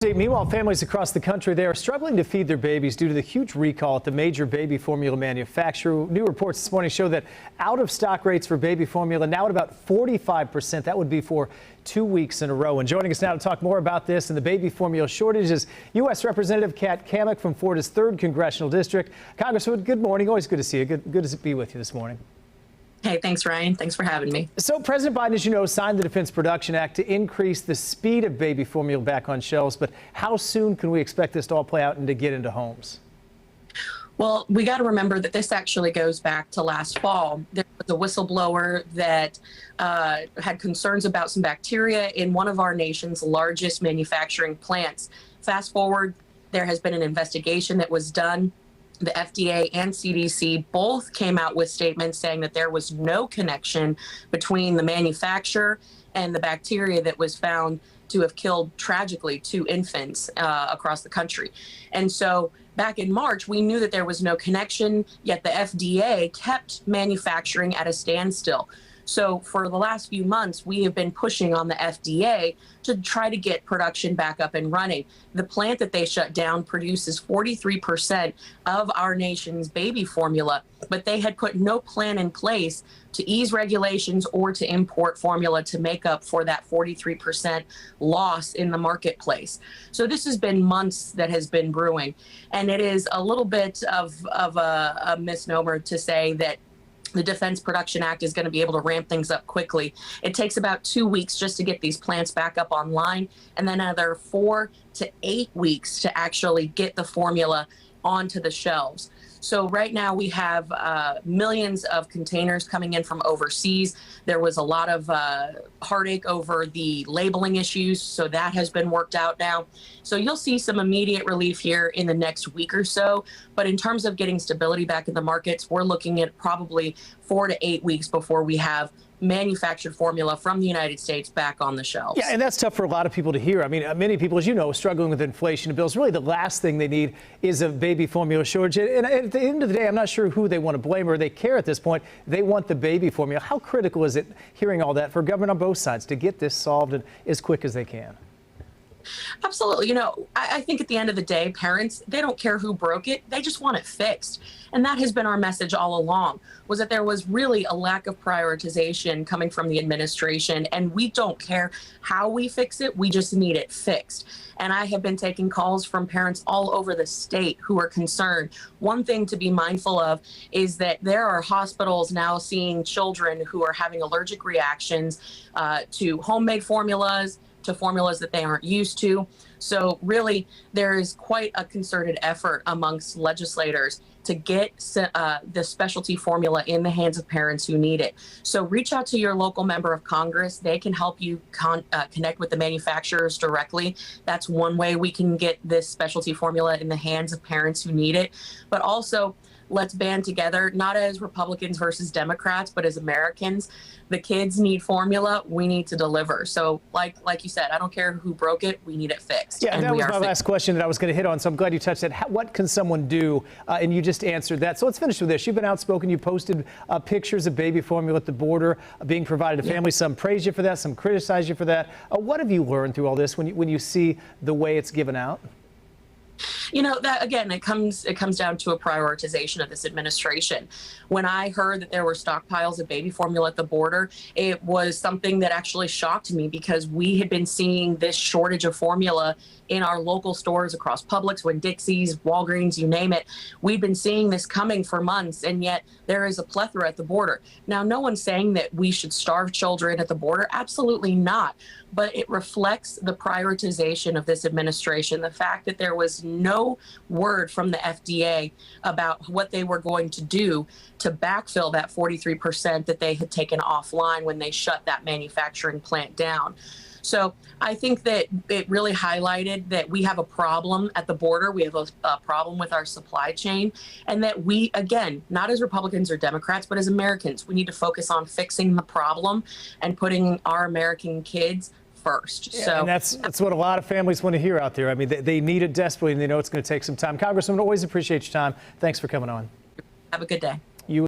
Meanwhile, families across the country, they are struggling to feed their babies due to the huge recall at the major baby formula manufacturer. New reports this morning show that out-of-stock rates for baby formula now at about 45%. That would be for 2 weeks in a row. And joining us now to talk more about this and the baby formula shortage is U.S. Representative Kat Cammack from Florida's 3rd Congressional District. Congresswoman, good morning. Always good to see you. Good to be with you this morning. Hey, thanks, Ryan. Thanks for having me. So President Biden, as you know, signed the Defense Production Act to increase the speed of baby formula back on shelves. But how soon can we expect this to all play out and to get into homes? Well, we got to remember that this actually goes back to last fall. There was a whistleblower that had concerns about some bacteria in one of our nation's largest manufacturing plants. Fast forward, there has been an investigation that was done. The FDA and CDC both came out with statements saying that there was no connection between the manufacturer and the bacteria that was found to have killed tragically 2 infants across the country. And so back in March, we knew that there was no connection, yet the FDA kept manufacturing at a standstill. So for the last few months, we have been pushing on the FDA to try to get production back up and running. The plant that they shut down produces 43% of our nation's baby formula, but they had put no plan in place to ease regulations or to import formula to make up for that 43% loss in the marketplace. So this has been months that has been brewing, and it is a little bit of a misnomer to say that the Defense Production Act is going to be able to ramp things up quickly. It takes about 2 weeks just to get these plants back up online, and then another 4 to 8 weeks to actually get the formula onto the shelves. So right now we have millions of containers coming in from overseas. There was a lot of heartache over the labeling issues, so that has been worked out now. So you'll see some immediate relief here in the next week or so. But in terms of getting stability back in the markets, we're looking at probably 4 to 8 weeks before we have manufactured formula from the United States back on the shelves. Yeah, and that's tough for a lot of people to hear. I mean, many people, as you know, struggling with inflation bills. Really, the last thing they need is a baby formula shortage. And at the end of the day, I'm not sure who they want to blame or they care at this point. They want the baby formula. How critical is it, hearing all that, for government on both sides to get this solved and as quick as they can? Absolutely. You know, I think at the end of the day, parents, they don't care who broke it. They just want it fixed. And that has been our message all along, was that there was really a lack of prioritization coming from the administration. And we don't care how we fix it. We just need it fixed. And I have been taking calls from parents all over the state who are concerned. One thing to be mindful of is that there are hospitals now seeing children who are having allergic reactions to homemade formulas, to formulas that they aren't used to. So really, there is quite a concerted effort amongst legislators to get the specialty formula in the hands of parents who need it. So reach out to your local member of Congress. They can help you connect with the manufacturers directly. That's one way we can get this specialty formula in the hands of parents who need it. But also, let's band together, not as Republicans versus Democrats, but as Americans. The kids need formula. We need to deliver. So like you said, I don't care who broke it. We need it fixed. Yeah, and that was my last question that I was going to hit on. So I'm glad you touched that. What can someone do? And you just answered that. So let's finish with this. You've been outspoken. You posted pictures of baby formula at the border being provided to families. Some praise you for that. Some criticize you for that. What have you learned through all this when you see the way it's given out? You know, that again, it comes down to a prioritization of this administration. When I heard that there were stockpiles of baby formula at the border, it was something that actually shocked me, because we had been seeing this shortage of formula in our local stores across Publix, Winn-Dixie's, Walgreens, you name it. We've been seeing this coming for months, and yet there is a plethora at the border. Now, no one's saying that we should starve children at the border. Absolutely not. But it reflects the prioritization of this administration, the fact that there was no word from the FDA about what they were going to do to backfill that 43% that they had taken offline when they shut that manufacturing plant down. So I think that it really highlighted that we have a problem at the border. We have a problem with our supply chain, and that we, again, not as Republicans or Democrats, but as Americans, we need to focus on fixing the problem and putting our American kids first. Yeah, so, and that's what a lot of families want to hear out there. I mean, they need it desperately, and they know it's going to take some time. Congresswoman, always appreciate your time. Thanks for coming on. Have a good day.